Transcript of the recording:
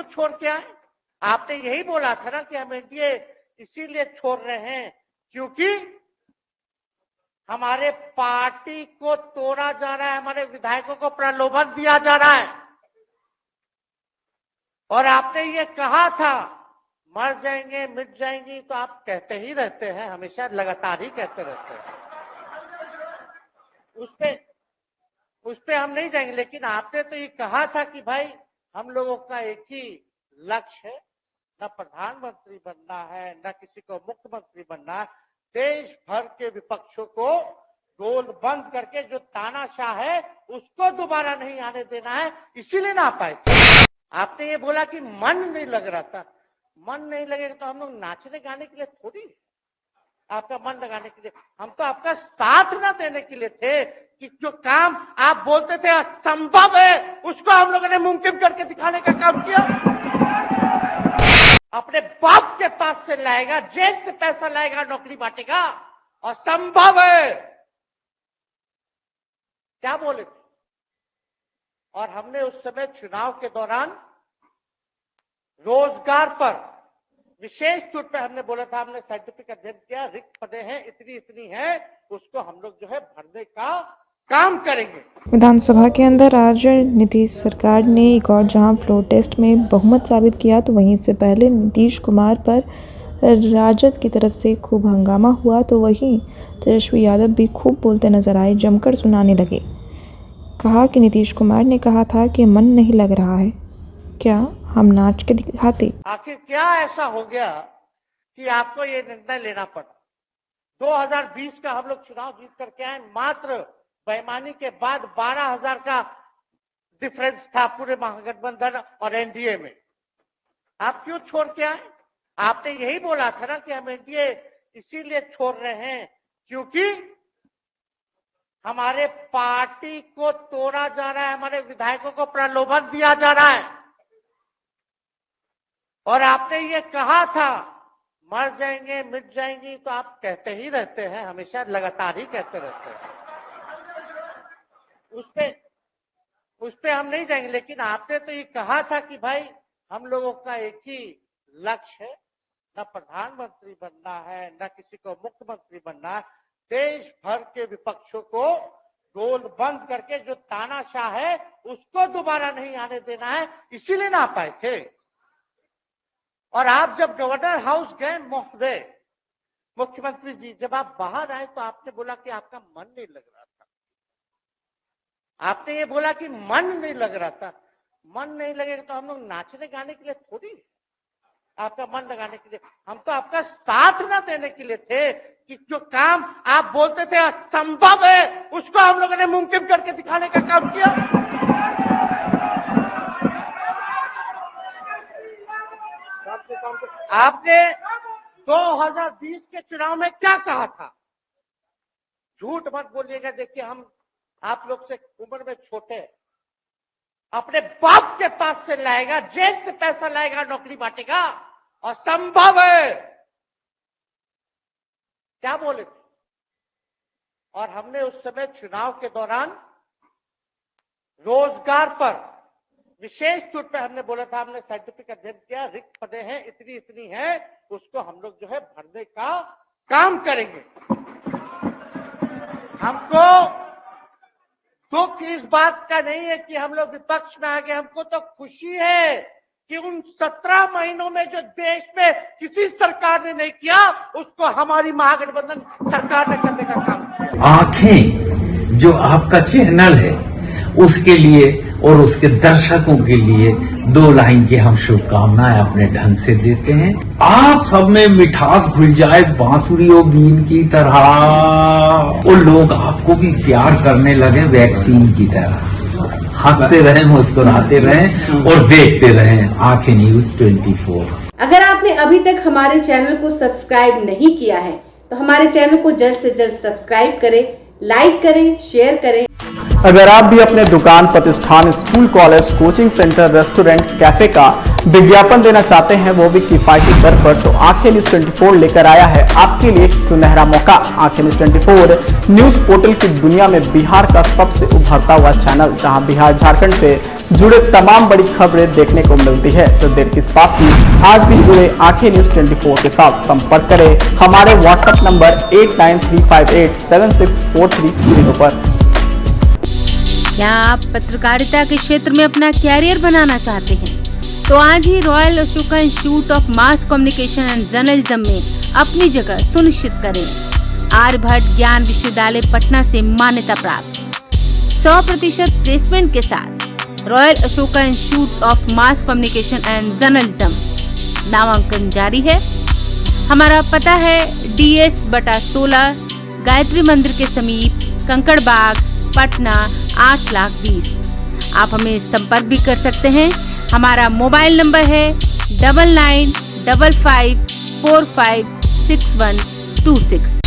क्यों छोड़ के आए? आपने यही बोला था ना कि हम एनडीए इसीलिए छोड़ रहे हैं क्योंकि हमारे पार्टी को तोड़ा जा रहा है, हमारे विधायकों को प्रलोभन दिया जा रहा है। और आपने ये कहा था मर जाएंगे मिट जाएंगी, तो आप कहते ही रहते हैं, हमेशा लगातार ही कहते रहते हैं। उस पे हम नहीं जाएंगे, लेकिन आपने तो ये कहा था कि भाई हम लोगों का एक ही लक्ष्य है, न प्रधानमंत्री बनना है न किसी को मुख्यमंत्री बनना है, देश भर के विपक्षों को गोल बंद करके जो तानाशाह है उसको दोबारा नहीं आने देना है, इसीलिए ना पाए। आपने ये बोला कि मन नहीं लग रहा था। मन नहीं लगेगा तो हम लोग नाचने गाने के लिए थोड़ी, आपका मन लगाने के लिए, हम तो आपका साथ ना देने के लिए थे कि जो काम आप बोलते थे असंभव है उसको हम लोगों ने मुमकिन करके दिखाने का काम किया। अपने बाप के पास से लाएगा, जेल से पैसा लाएगा, नौकरी बांटेगा, और संभव है क्या बोले थे। और हमने उस समय चुनाव के दौरान रोजगार पर विशेष तौर पे हमने बोला था, हमने साइंटिफिक अध्ययन किया, रिक्त पदे हैं इतनी है, उसको हम लोग जो है भरने का काम करेंगे। विधानसभा के अंदर आज नीतीश सरकार ने एक और जहां फ्लोर टेस्ट में बहुमत साबित किया, तो वहीं से पहले नीतीश कुमार पर राजद की तरफ से खूब हंगामा हुआ, तो वहीं तेजस्वी यादव भी खूब बोलते नजर आए, जमकर सुनाने लगे। कहा कि नीतीश कुमार ने कहा था कि मन नहीं लग रहा है, क्या हम नाच के दिखाते। आखिर क्या ऐसा हो गया कि आपको ये निर्णय लेना पड़ा? 2020 का हम लोग चुनाव जीत करके आए, मात्र बेईमानी के बाद 12,000 का डिफरेंस था पूरे महागठबंधन और एनडीए में। आप क्यों छोड़ के आए? आपने यही बोला था ना कि हम एनडीए इसीलिए छोड़ रहे हैं क्योंकि हमारे पार्टी को तोड़ा जा रहा है, हमारे विधायकों को प्रलोभन दिया जा रहा है। और आपने ये कहा था मर जाएंगे मिट जाएंगी, तो आप कहते ही रहते हैं, हमेशा लगातार ही कहते रहते हैं। उस पे हम नहीं जाएंगे, लेकिन आपने तो ये कहा था कि भाई हम लोगों का एक ही लक्ष्य है, न प्रधानमंत्री बनना है न किसी को मुख्यमंत्री बनना है, देश भर के विपक्षों को गोल बंद करके जो तानाशाह है उसको दोबारा नहीं आने देना है, इसीलिए ना पाए थे। और आप जब गवर्नर हाउस गए महोदय, मुख्यमंत्री जी, जब आप बाहर आए तो आपने बोला कि आपका मन नहीं लग रहा था। आपने ये बोला कि मन नहीं लग रहा था। मन नहीं लगेगा तो हम लोग नाचने गाने के लिए थोड़ी, आपका मन लगाने के लिए, हम तो आपका साथ ना देने के लिए थे कि जो काम आप बोलते थे असंभव है उसको हम लोगों ने मुमकिन करके दिखाने का काम किया। आपने 2020 के चुनाव में क्या कहा था? झूठ मत बोलिएगा। देखिए, हम आप लोग से उम्र में छोटे, अपने बाप के पास से लाएगा, जेल से पैसा लाएगा, नौकरी बांटेगा, और संभव है क्या बोले थे। और हमने उस समय चुनाव के दौरान रोजगार पर विशेष तौर पे हमने बोला था, हमने साइंटिफिक अध्ययन किया, रिक्त पदे हैं इतनी है, उसको हम लोग जो है भरने का काम करेंगे। हमको दुख इस बात का नहीं है कि हम लोग विपक्ष में आ गए, हमको तो खुशी है कि उन 17 महीनों में जो देश में किसी सरकार ने नहीं किया उसको हमारी महागठबंधन सरकार ने करने का काम किया। आंखें जो आपका चैनल है उसके लिए और उसके दर्शकों के लिए 2 लाइन की हम शुभकामनाएं अपने ढंग से देते हैं। आप सब में मिठास घुल जाए बांसुरियों बीन की तरह, और लोग आपको भी प्यार करने लगे वैक्सीन की तरह। हंसते रहें, मुस्कुराते रहें और देखते रहें आंखें न्यूज 24। अगर आपने अभी तक हमारे चैनल को सब्सक्राइब नहीं किया है तो हमारे चैनल को जल्द से जल्द सब्सक्राइब करें, लाइक करें, शेयर करें। अगर आप भी अपने दुकान, प्रतिष्ठान, school, college, coaching centre, restaurant, cafe का विज्ञापन देना चाहते हैं, वो भी किफायती दर पर, तो आंखें न्यूज 24 लेकर आया है आपके लिए एक सुनहरा मौका। आंखें न्यूज 24 न्यूज पोर्टल की दुनिया में बिहार का सबसे उभरता हुआ चैनल, जहां बिहार झारखंड से जुड़े तमाम बड़ी खबरें देखने को मिलती है। तो देर किस बात की, आज भी जुड़े आंखें न्यूज 24 के साथ। संपर्क करें हमारे व्हाट्सएप नंबर 8935876430 पर। क्या आप पत्रकारिता के क्षेत्र में अपना कैरियर बनाना चाहते हैं? तो आज ही royal Ashoka institute of mass communication and journalism में अपनी जगह सुनिश्चित करें। आर्यभट्ट ज्ञान विश्वविद्यालय पटना से मान्यता प्राप्त 100% प्लेसमेंट के साथ royal Ashoka institute of mass communication and journalism नामांकन जारी है। हमारा पता है DS/16 गायत्री मंदिर के समीप, कंकड़बाग, पटना 8,20,000। आप हमें संपर्क भी कर सकते हैं। हमारा मोबाइल नंबर है 9955456126।